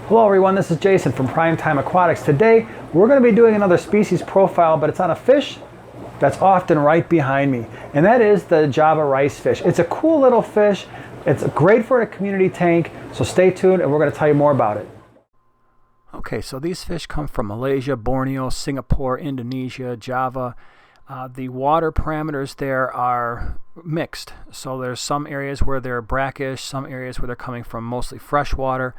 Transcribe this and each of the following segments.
Hello everyone, this is Jason from Primetime Aquatics. Today we're going to be doing another species profile, but it's on a fish that's often right behind me, and that is the Java rice fish. It's a cool little fish. It's great for a community tank, so stay tuned and we're going to tell you more about it. Okay, so these fish come from Malaysia, Borneo, Singapore, Indonesia, Java. The water parameters there are mixed, so there's some areas where they're brackish, some areas where they're coming from mostly fresh water,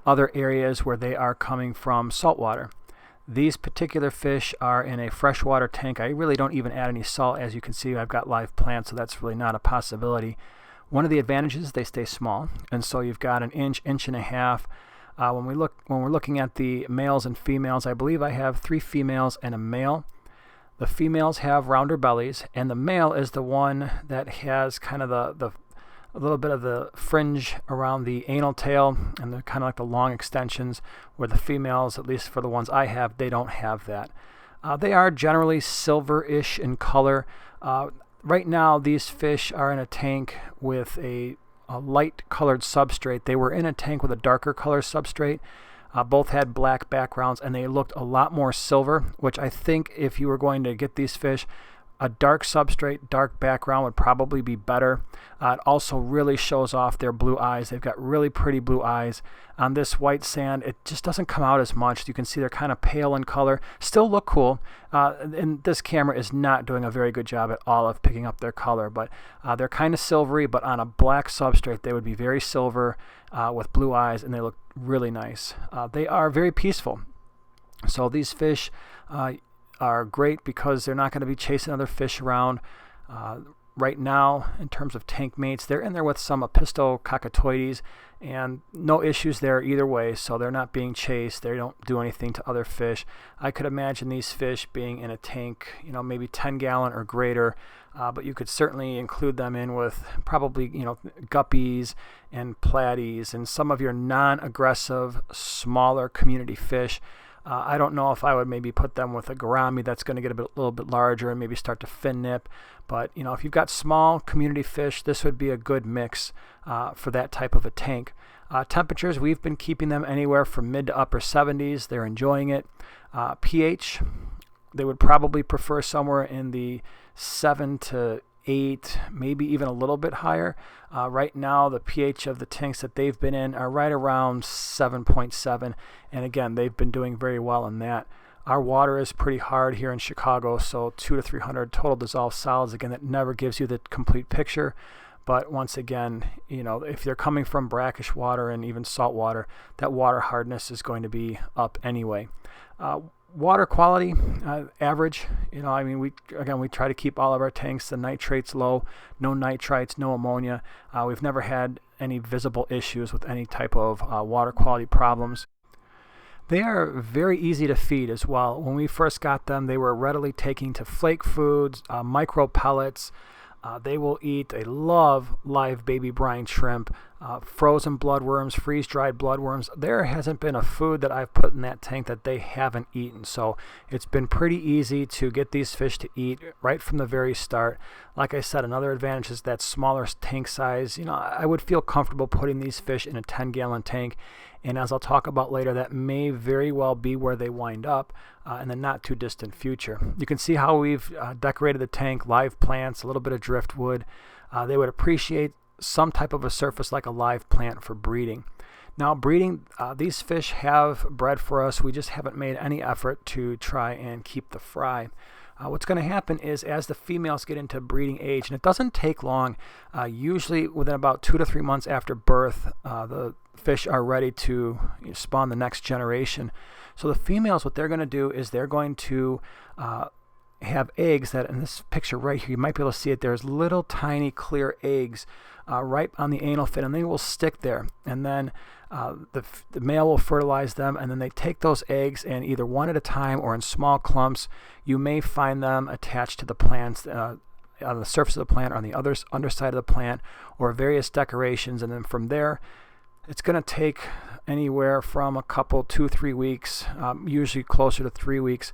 other areas where they are coming from saltwater. These particular fish are in a freshwater tank. I really don't even add any salt. As you can see, I've got live plants, so that's really not a possibility. One of the advantages is they stay small, and so you've got an inch, inch and a half. When we're looking at the males and females, I believe I have 3 females and a male. The females have rounder bellies, and the male is the one that has kind of a little bit of the fringe around the anal tail and the kind of like the long extensions, where the females, at least for the ones I have, they don't have that. They are generally silver-ish in color. Right now these fish are in a tank with a light colored substrate. They were in a tank with a darker color substrate. Both had black backgrounds and they looked a lot more silver, which I think if you were going to get these fish, a dark substrate, dark background would probably be better. It also really shows off their blue eyes. They've got really pretty blue eyes. On this white sand, it just doesn't come out as much. You can see they're kind of pale in color. Still look cool. And this camera is not doing a very good job at all of picking up their color, but they're kind of silvery, but on a black substrate, they would be very silver with blue eyes, and they look really nice. They are very peaceful. So these fish are great because they're not going to be chasing other fish around. Right now, in terms of tank mates, they're in there with some Opisthococcatoides, and no issues there either way, so they're not being chased. They don't do anything to other fish. I could imagine these fish being in a tank, maybe 10-gallon or greater, but you could certainly include them in with probably, guppies and platies and some of your non-aggressive, smaller community fish. I don't know if I would maybe put them with a gourami that's going to get a little bit larger and maybe start to fin nip. But if you've got small community fish, this would be a good mix for that type of a tank. Temperatures, we've been keeping them anywhere from mid to upper 70s. They're enjoying it. pH, they would probably prefer somewhere in the 7 to 8, maybe even a little bit higher. Right now, the pH of the tanks that they've been in are right around 7.7, and again, they've been doing very well in that. Our water is pretty hard here in Chicago, so 200 to 300 total dissolved solids. Again, that never gives you the complete picture, but once again, if they're coming from brackish water and even salt water, that water hardness is going to be up anyway. Water quality, average. We try to keep all of our tanks, the nitrates low, no nitrites, no ammonia. We've never had any visible issues with any type of water quality problems. They are very easy to feed as well. When we first got them, they were readily taking to flake foods, micro pellets. They will eat. They love live baby brine shrimp, frozen bloodworms, freeze-dried bloodworms. There hasn't been a food that I've put in that tank that they haven't eaten. So it's been pretty easy to get these fish to eat right from the very start. Like I said, another advantage is that smaller tank size. I would feel comfortable putting these fish in a 10-gallon tank. And as I'll talk about later, that may very well be where they wind up in the not too distant future. You can see how we've decorated the tank, live plants, a little bit of driftwood. They would appreciate some type of a surface like a live plant for breeding. Now breeding, these fish have bred for us. We just haven't made any effort to try and keep the fry. What's going to happen is as the females get into breeding age, and it doesn't take long, usually within about 2 to 3 months after birth, the fish are ready to spawn the next generation. So the females, what they're going to do is they're going to have eggs that, in this picture right here, you might be able to see it, there's little tiny clear eggs right on the anal fin, and they will stick there. And then the male will fertilize them, and then they take those eggs, and either one at a time or in small clumps, you may find them attached to the plants on the surface of the plant or on the underside of the plant, or various decorations. And then from there, it's going to take anywhere from a couple, 2-3 weeks, usually closer to 3 weeks,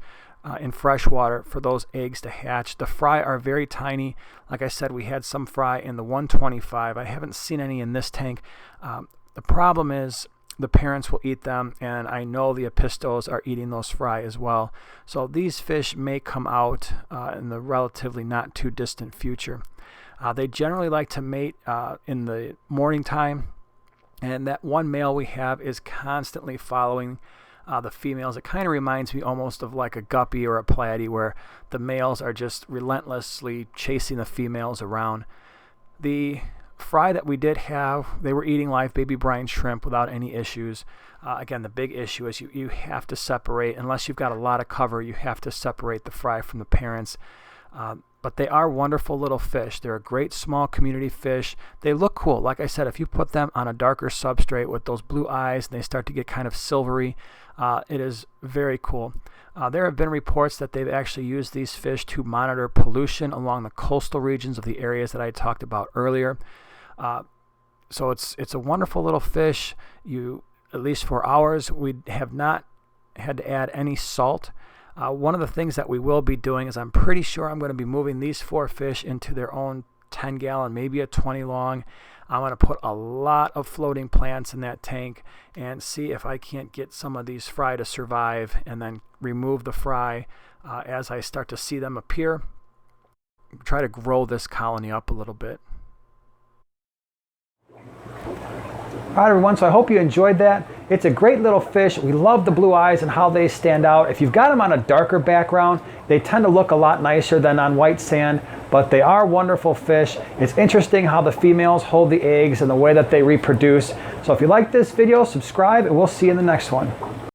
in fresh water for those eggs to hatch. The fry are very tiny. Like I said, we had some fry in the 125. I haven't seen any in this tank. The problem is the parents will eat them, and I know the apistos are eating those fry as well. So these fish may come out in the relatively not too distant future. They generally like to mate in the morning time, and that one male we have is constantly following the females. It kind of reminds me almost of like a guppy or a platy, where the males are just relentlessly chasing the females around. The fry that we did have, they were eating live baby brine shrimp without any issues. Again, the big issue is you have to separate, unless you've got a lot of cover, you have to separate the fry from the parents. But they are wonderful little fish. They're a great small community fish. They look cool. Like I said, if you put them on a darker substrate with those blue eyes and they start to get kind of silvery, it is very cool. There have been reports that they've actually used these fish to monitor pollution along the coastal regions of the areas that I talked about earlier. So it's a wonderful little fish. At least for ours, we have not had to add any salt. One of the things that we will be doing is I'm pretty sure I'm going to be moving these 4 fish into their own 10-gallon, maybe a 20 long. I'm going to put a lot of floating plants in that tank and see if I can't get some of these fry to survive, and then remove the fry as I start to see them appear. Try to grow this colony up a little bit. All right, everyone, so I hope you enjoyed that. It's a great little fish. We love the blue eyes and how they stand out. If you've got them on a darker background, they tend to look a lot nicer than on white sand, but they are wonderful fish. It's interesting how the females hold the eggs and the way that they reproduce. So if you like this video, subscribe, and we'll see you in the next one.